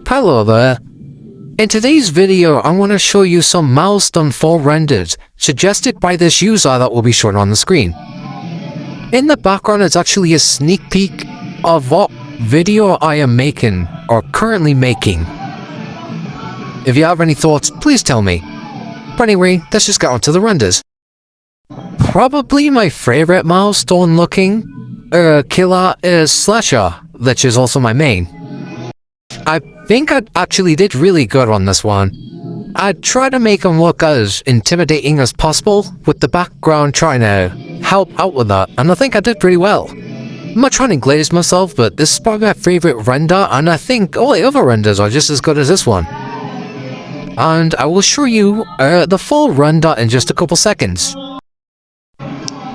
Hello there. In today's video, I want to show you some Milestone 4 renders suggested by this user that will be shown on the screen. In the background is actually a sneak peek of what video I am making, or currently making. If you have any thoughts, please tell me. But anyway, let's just get on to the renders. Probably my favorite Milestone looking killer is Slasher, which is also my main. I think I actually did really good on this one. I tried to make him look as intimidating as possible, with the background trying to help out with that, and I think I did pretty well. I'm not trying to glaze myself, but this is probably my favourite render, and I think all the other renders are just as good as this one. And I will show you the full render in just a couple seconds.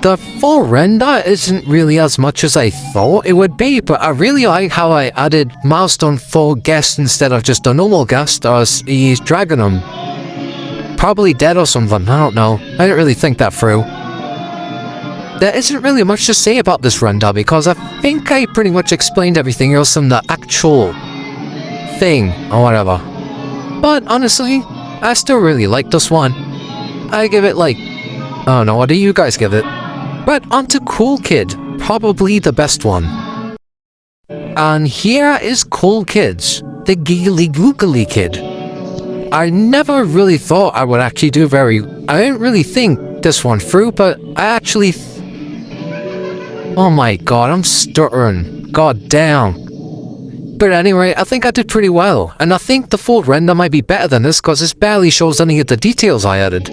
The full render isn't really as much as I thought it would be, but I really like how I added Milestone 4 guest instead of just a normal guest, as he's dragging him. Probably dead or something, I don't know. I didn't really think that through. There isn't really much to say about this render because I think I pretty much explained everything else in the actual thing, or whatever. But honestly, I still really like this one. I give it like, I don't know, what do you guys give it? But onto Cool Kid, probably the best one. And here is Cool Kids, the Giggly Googly Kid. I never really thought I would actually do I didn't really think this one through, but I actually oh my god, I'm stuttering. God damn. But anyway, I think I did pretty well, and I think the full render might be better than this because this barely shows any of the details I added.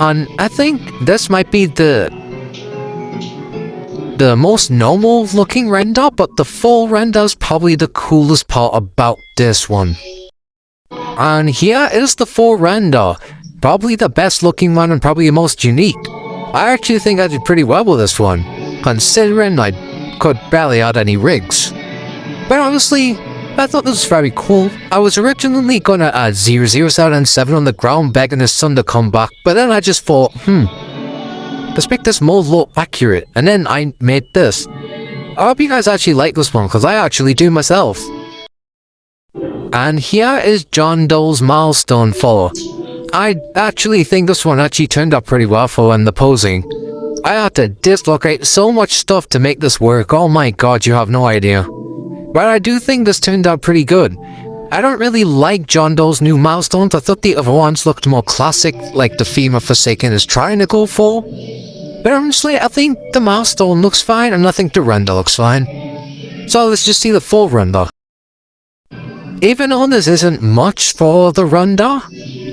And I think this might be the most normal looking render, but the full render is probably the coolest part about this one. And here is the full render, probably the best looking one and probably the most unique. I actually think I did pretty well with this one, considering I could barely add any rigs. But honestly, I thought this was very cool. I was originally gonna add 007 on the ground begging his son to come back, but then I just thought, let's make this more look accurate, and then I made this. I hope you guys actually like this one, because I actually do myself. And here is John Doe's Milestone 4. I actually think this one actually turned out pretty well for when the posing. I had to dislocate so much stuff to make this work, oh my god, you have no idea. But I do think this turned out pretty good. I don't really like John Doe's new milestones. I thought the other ones looked more classic, like the theme of Forsaken is trying to go for. But honestly, I think the milestone looks fine, and I think the render looks fine. So let's just see the full render. Even though this isn't much for the render,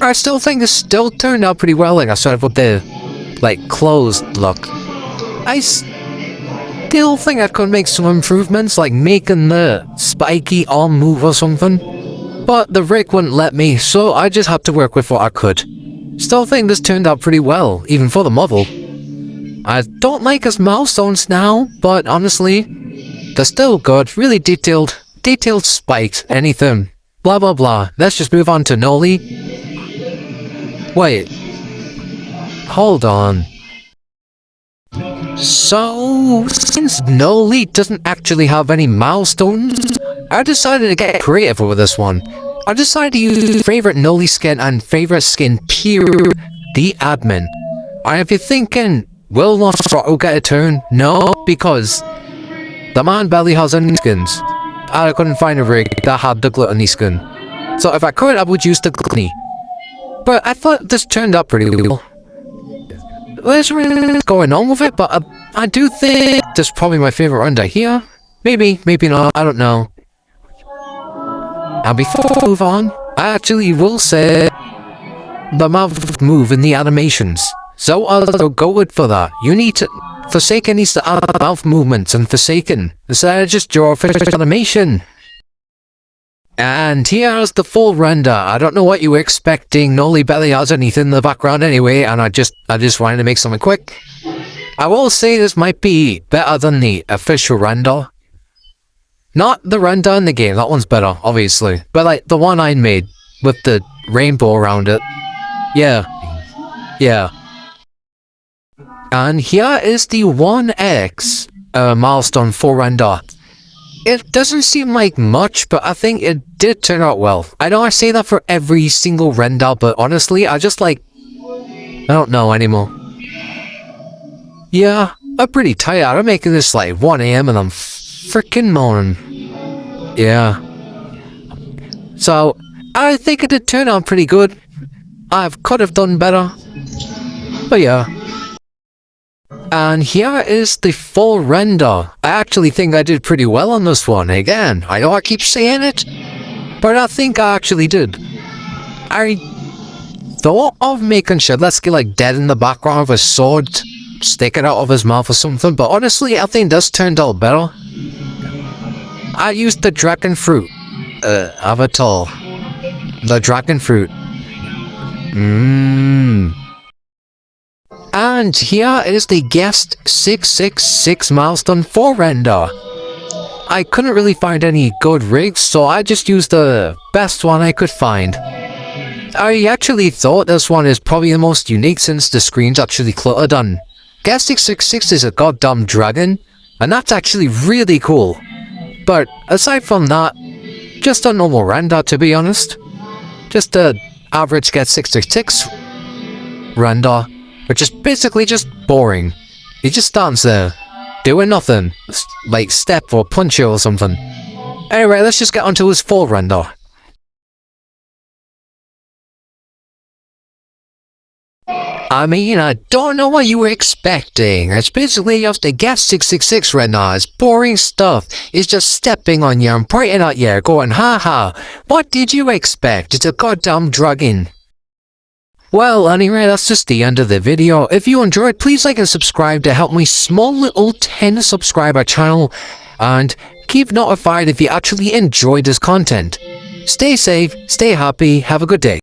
I still think this still turned out pretty well, like I said, with the, closed look. I still think I could make some improvements, like making the spiky arm move or something. But the rig wouldn't let me, so I just had to work with what I could. Still think this turned out pretty well, even for the model. I don't like his milestones now, but honestly, they're still good, really detailed spikes, anything. Blah blah blah. Let's just move on to Noli. Wait. Hold on. So, since Noli doesn't actually have any milestones, I decided to get creative with this one. I decided to use favorite Noli skin and favorite skin pure, the admin. And if you're thinking, will Nosferatu get a turn? No, because the man barely has any skins. I couldn't find a rig that had the gluttony skin. So if I could, I would use the gluttony. But I thought this turned out pretty well. There's really going on with it, but I do think this is probably my favorite render here. Maybe not, I don't know. And before I move on, I actually will say the mouth move in the animations. So I'll go with for that. Forsaken needs to add mouth movements and Forsaken, instead of just draw a fish animation. And here's the full render. I don't know what you were expecting. Noli barely has anything in the background anyway, and I just wanted to make something quick. I will say this might be better than the official render. Not the render in the game, that one's better, obviously. But like the one I made with the rainbow around it. Yeah. And here is the 1x Milestone 4 render. It doesn't seem like much, but I think it did turn out well. I know I say that for every single render, but honestly, I just like... I don't know anymore. Yeah, I'm pretty tired. I'm making this like 1 AM and I'm freaking moaning. Yeah. So, I think it did turn out pretty good. I could have done better. But yeah. And here is the full render. I actually think I did pretty well on this one. Again, I know I keep saying it, but I think I actually did. I thought of making let's get like dead in the background with a sword sticking out of his mouth or something, but honestly, I think this turned out better. I used the dragon fruit avatar. The dragon fruit. And here is the guest 666 milestone 4 render. I couldn't really find any good rigs, so I just used the best one I could find. I actually thought this one is probably the most unique since the screen's actually cluttered and guest 666 is a goddamn dragon, and that's actually really cool. But aside from that, just a normal render to be honest. Just a average guest 666 render. Which is basically just boring. He just stands there, doing nothing, like step or punch you or something. Anyway, let's just get onto his full render. I mean, I don't know what you were expecting. It's basically just a guest 666 render. It's boring stuff. It's just stepping on you and pointing at you, going, haha, what did you expect? It's a goddamn dragon. Well, anyway, that's just the end of the video. If you enjoyed, please like and subscribe to help my small little 10 subscriber channel, and keep notified if you actually enjoyed this content. Stay safe, stay happy, have a good day.